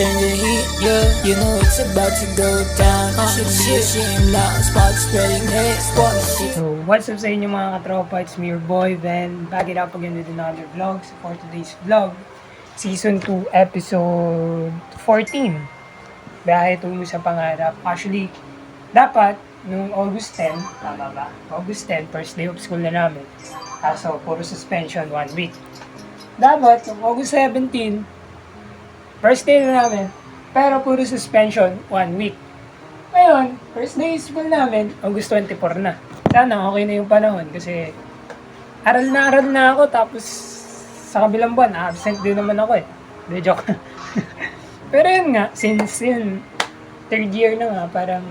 turn the heat, yeah. You know it's about to go down. Shit, loud spots spreading hate, spot shit. So, what's up sa inyo mga katropa? It's me, your boy, Ben. Back it up again with another vlog. So, for today's vlog, Season 2, Episode 14. Biyahe tungo sa pangarap. Actually, dapat, nung August 10, tama ba? August 10, first day of school na namin. So, puro suspension, 1 week. Dapat, nung August 17, first day na namin, pero puro suspension, 1 week. Ngayon, first day school namin, August 24 na. Sana okay na yung panahon kasi aral na ako tapos sa kabilang buwan, absent din naman ako eh. Hindi, joke. Pero yun nga, since yun, third year na nga, parang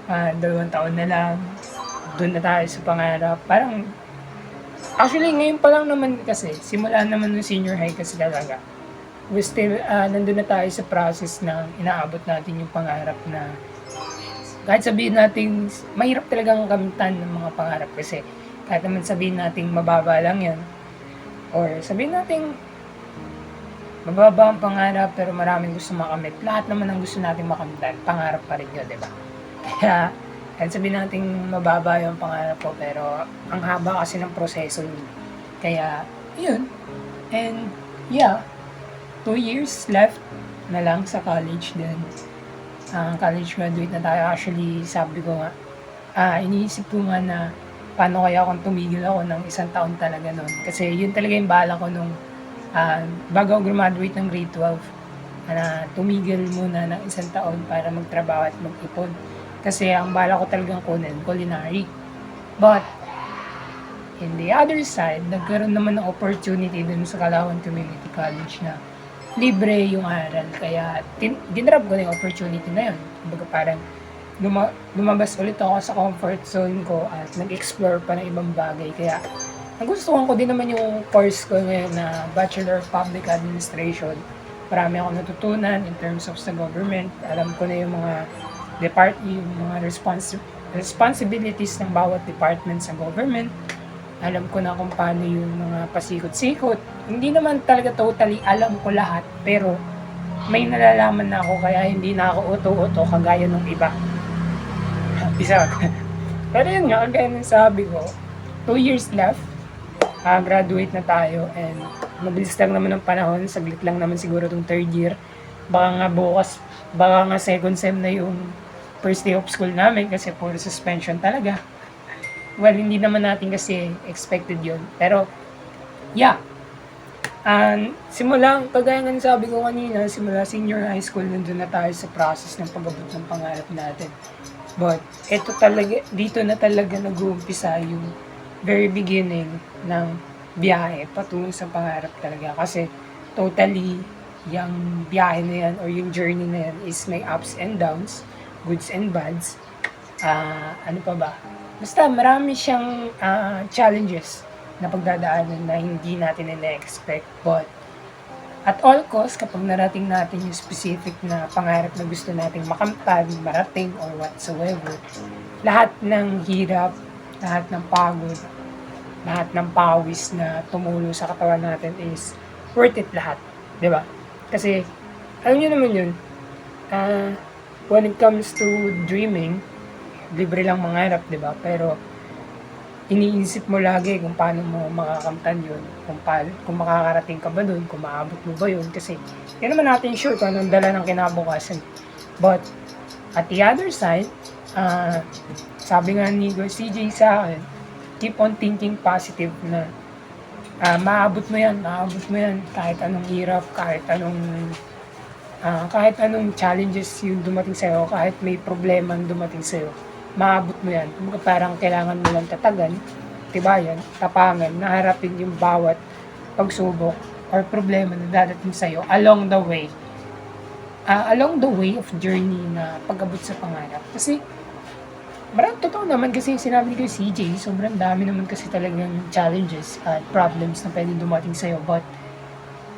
2 taon na lang, doon na tayo sa pangarap. Parang, actually ngayon pa lang naman kasi, simula naman ng senior high kasi talaga. We still, nandun na tayo sa process na inaabot natin yung pangarap na kahit sabihin natin, mahirap talagang kamtan ng mga pangarap kasi kahit naman sabihin natin mababa lang yan or sabihin natin mababa ang pangarap pero maraming gusto makamit, lahat naman ang gusto natin makamtan, pangarap pa rin yun, diba? Kaya kahit sabihin natin mababa yung pangarap ko pero ang haba kasi ng proseso yun. Kaya yun, and yeah, 2 years left na lang sa college din. College graduate na tayo. Actually, sabi ko nga, iniisip ko nga na paano kaya kung tumigil ako ng 1 taon talaga nun. Kasi yun talaga yung bala ko nung bago ako graduate ng grade 12. Na tumigil muna ng 1 taon para magtrabaho at mag-ipon. Kasi ang bala ko talagang kunin, culinary. But, in the other side, nagkaroon naman ng opportunity dun sa Calauan Community College na libre yung aral. Kaya, dinrab ko na yung opportunity na yun. Kumbaga parang, lumabas ulit ako sa comfort zone ko at nag-explore pa ng ibang bagay. Kaya, nagustuhan ko din naman yung course ko ngayon na Bachelor of Public Administration. Marami ako natutunan in terms of sa government. Alam ko na yung mga yung mga responsibilities ng bawat department sa government. Alam ko na kung paano yung mga pasikot-sikot. Hindi naman talaga totally alam ko lahat, pero may nalalaman na ako kaya hindi na ako uto-uto kagaya ng iba. Bisa. Pero yun nga, kagaya ng sabi ko, 2 years left, graduate na tayo, and mabilis lang naman ang panahon, saglit lang naman siguro itong third year. Baka nga bukas, baka nga second sem na yung first day of school namin kasi puro suspension talaga. Well, hindi naman natin kasi expected yun. Pero, yeah. Simula, kagaya nga sabi ko kanina, simula senior high school, nandun na tayo sa process ng pag-abot ng pangarap natin. But, ito talaga, dito na talaga nag-uumpisa yung very beginning ng biyahe patungo sa pangarap talaga. Kasi, totally, yung biyahe na yan or yung journey na yan is may ups and downs, goods and bads. Ano pa ba? Basta marami siyang challenges na pagdadaanan na hindi natin na-expect. But at all costs, kapag narating natin yung specific na pangarap na gusto nating makamtan, marating, or whatsoever, lahat ng hirap, lahat ng pagod, lahat ng pawis na tumulo sa katawan natin is worth it lahat. Diba? Kasi, alam nyo naman yun, when it comes to dreaming, libre lang mangarap, di ba? Pero iniisip mo lagi kung paano mo makakamtan yun, kung makakarating ka ba dun, kung maabot mo ba yun, kasi hindi naman natin sure kung anong dala ng kinabukasan. But at the other side, sabi nga ni CJ sa akin, keep on thinking positive na maabot mo yan, kahit anong hirap, kahit anong challenges yung dumating sa'yo, kahit may problema yung dumating sa'yo, maabot mo yan. Parang kailangan mo lang tatagan, tibayan, tapangan, naharapin yung bawat pagsubok or problema na dadating sa'yo along the way of journey na pag-abot sa pangarap. Kasi, totoo naman kasi sinabi ni CJ, sobrang dami naman kasi talagang challenges at problems na pwede dumating sa'yo. But,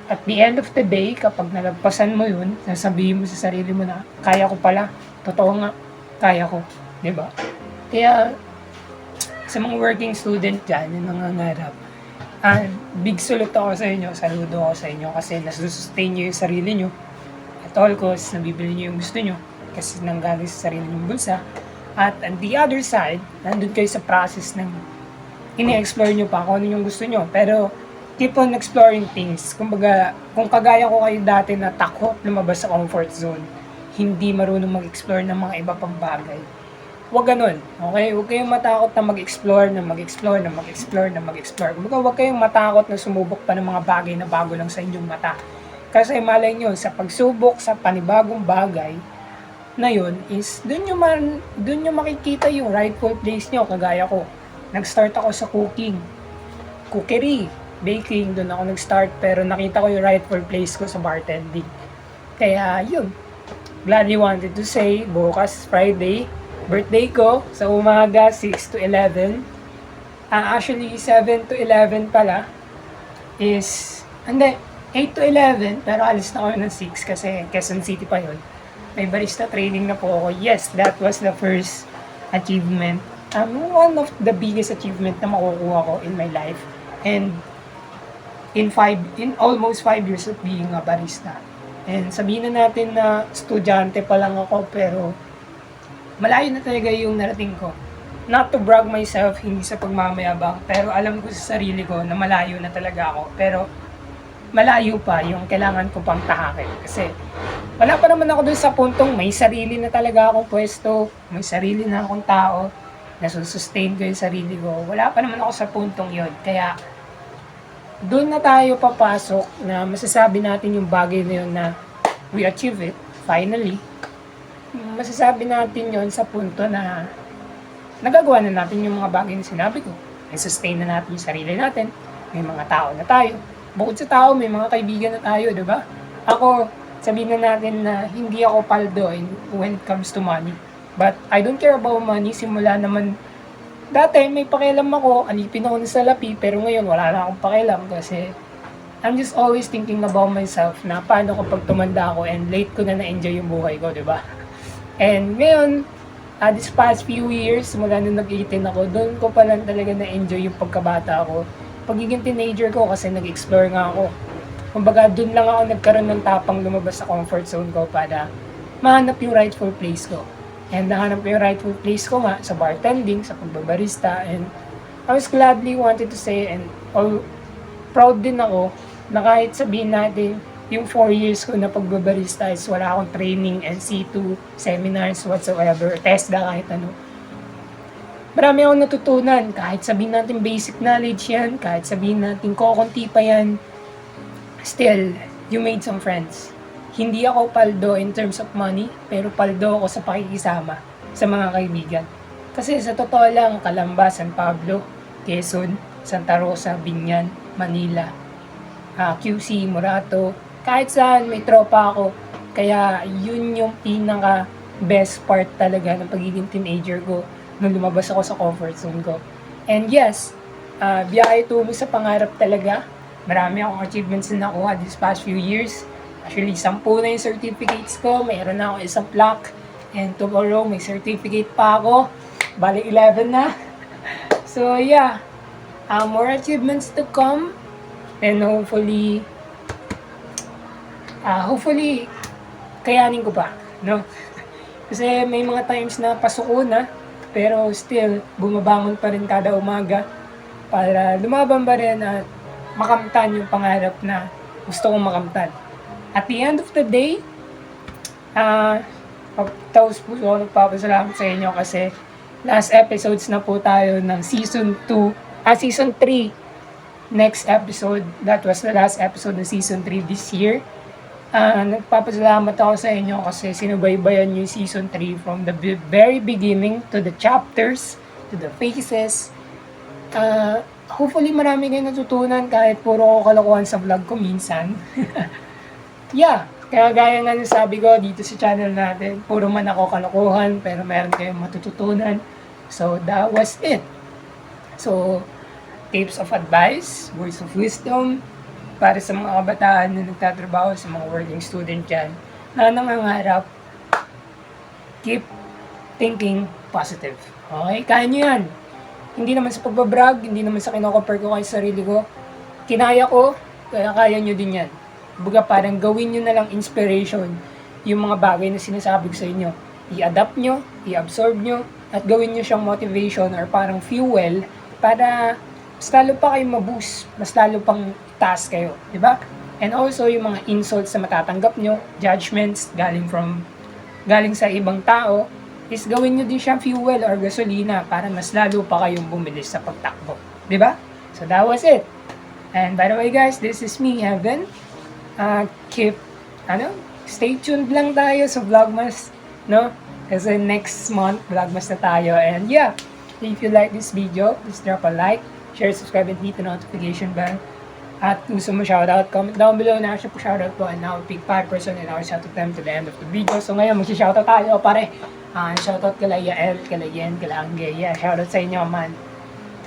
at the end of the day, kapag nalagpasan mo yun, sasabihin mo sa sarili mo na, kaya ko pala, totoo nga, kaya ko. Diba? Kaya, sa mga working student dyan, yung nangangarap, big salute ako sa inyo, saludo ako sa inyo kasi nasusustain nyo yung sarili nyo at all costs, nabibili nyo yung gusto nyo kasi nanggaling sa sarili nyong bulsa. At on the other side, nandun kayo sa process ng ini-explore nyo pa kung ano yung gusto nyo. Pero, keep on exploring things. Kumbaga, kung kagaya ko kayo dati na takot lumabas sa comfort zone, hindi marunong mag-explore ng mga iba pang bagay. Huwag ganun, okay? Huwag kayong matakot na mag-explore, na mag-explore, na mag-explore, na mag-explore. Kumbaga, huwag kayong matakot na sumubok pa ng mga bagay na bago lang sa inyong mata. Kasi malay nyo, sa pagsubok sa panibagong bagay, na yun is dun nyo makikita yung rightful place nyo. Kagaya ko, nag-start ako sa cookery, baking, dun ako nag-start, pero nakita ko yung rightful place ko sa bartending. Kaya yun, gladly wanted to say, bukas Friday, birthday ko, sa umaga 6 to 11, actually 7 to 11 pala, is, hindi, 8 to 11, pero alis na kami ng 6 kasi Quezon City pa yun. May barista training na po ako. Yes, that was the first achievement. One of the biggest achievement na makukuha ko in my life. And in almost 5 years of being a barista. And sabihin na natin na estudyante pa lang ako, pero malayo na talaga yung narating ko. Not to brag myself, hindi sa pagmamayabang, pero alam ko sa sarili ko na malayo na talaga ako. Pero malayo pa yung kailangan ko pang tahakin. Kasi wala pa naman ako dun sa puntong may sarili na talaga akong pwesto, may sarili na akong tao, nasusustain ko yung sarili ko. Wala pa naman ako sa puntong yon. Kaya doon na tayo papasok na masasabi natin yung bagay na yun na we achieve it, finally. Masasabi natin yon sa punto na nagagawa na natin yung mga bagay na sinabi ko. May sustain na natin yung sarili natin, may mga tao na tayo. Bukod sa tao, may mga kaibigan na tayo, di ba? Ako, sabihin na natin na hindi ako paldo when it comes to money. But I don't care about money. Simula naman, dati may pakialam ako, alipin ako ng salapi, pero ngayon wala na akong pakialam kasi I'm just always thinking about myself na paano kapag tumanda ako and late ko na na-enjoy yung buhay ko, di ba? And ngayon, this past few years, simula nung nag-18 ako, doon ko pa lang talaga na-enjoy yung pagkabata ko. Pagiging teenager ko kasi nag-explore nga ako. Kumbaga, doon lang ako nagkaroon ng tapang lumabas sa comfort zone ko para mahanap yung rightful place ko. And nahanap ko yung rightful place ko nga sa bartending, sa pagbabarista. And I was gladly wanted to say and proud din ako na kahit sabihin natin yung 4 years ko na pagbabarista is wala akong training, NC2, seminars, whatsoever, TESDA, kahit ano. Marami akong natutunan, kahit sabihin natin basic knowledge yan, kahit sabihin natin kokonti pa yan, still, you made some friends. Hindi ako paldo in terms of money, pero paldo ako sa pakikisama sa mga kaibigan. Kasi sa totoo lang, Calamba, San Pablo, Quezon, Santa Rosa, Binyan, Manila, QC, Morato, kahit saan may tropa ako. Kaya yun yung pinaka best part talaga ng pagiging teenager ko nung lumabas ako sa comfort zone ko. And yes, biyahe tungo sa pangarap talaga. Marami akong achievements na nakuha this past few years. Actually, 10 na yung certificates ko. Mayroon na ako isang plaque. And tomorrow, may certificate pa ako. Bali, 11 na. So, yeah. More achievements to come. And hopefully, kayanin ko pa. No? Kasi may mga times na pasuko na. Pero still, bumabangon pa rin kada umaga para lumaban pa rin at makamtan yung pangarap na gusto kong makamtan. At the end of the day, taos po ako nagpapasalamat sa inyo kasi last episodes na po tayo ng season 3. Next episode, that was the last episode ng season 3 this year. Nagpapasalamat ako sa inyo kasi sinubaybayan yung season 3 from the very beginning to the chapters, to the faces. Hopefully marami kayong natutunan kahit puro ko kalokohan sa vlog ko minsan. Yeah, kaya gaya nga ng sabi ko dito sa channel natin, puro man ako kalokohan pero meron kayong matututunan. So that was it. So, tips of advice, words of wisdom, para sa mga kabataan na nagtatrabaho, sa mga working student dyan, na nangangarap, keep thinking positive. Okay? Kaya nyo yan. Hindi naman sa pagbabrag, hindi naman sa kino-compare ko kay sarili ko. Kinaya ko, kaya kaya nyo din yan. Baga parang gawin nyo na lang inspiration yung mga bagay na sinasabi ko sa inyo. I-adapt nyo, i-absorb nyo, at gawin nyo siyang motivation or parang fuel para mas lalo pa kayong ma-boost, mas lalo pang taas kayo, di ba? And also, yung mga insults na matatanggap nyo, judgments galing sa ibang tao, is gawin nyo din siyang fuel or gasolina para mas lalo pa kayong bumilis sa pagtakbo. Di ba? So that was it. And by the way guys, this is me, Heaven. Stay tuned lang tayo sa Vlogmas, no? Kasi next month, Vlogmas na tayo. And yeah, if you like this video, please drop a like, share, subscribe, and hit the notification bell. At gusto mo shoutout, comment down below na siya po shoutout po, and now pick 5 person and I'll shout them to the end of the video. So ngayon, mag-shoutout tayo, pare. Shoutout kala Yael, kala Yen, kala Angge. Yeah, shoutout sa inyo, man.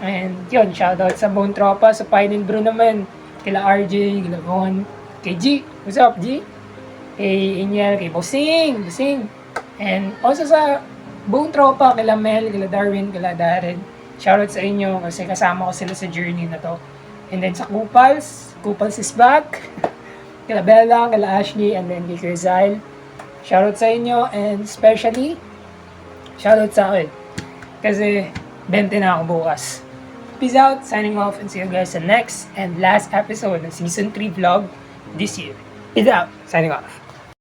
And yun, shoutout sa buong tropa, sa Pine and Brew naman. Kila RJ, kila Von, kay G. What's up, G? Kay Inyel, kay Bossing. And also sa buong tropa, kila Mel, kila Darwin, kila Darren. Shoutout sa inyo kasi kasama ko sila sa journey na to. And then sa Kupals is back. Kila Bella, kila Ashley, and then kay Rizal. Shoutout sa inyo, and especially, shoutout sa akin. Kasi 20 na ako bukas. Peace out, signing off, and see you guys sa next and last episode ng Season 3 vlog this year. Peace out, signing off.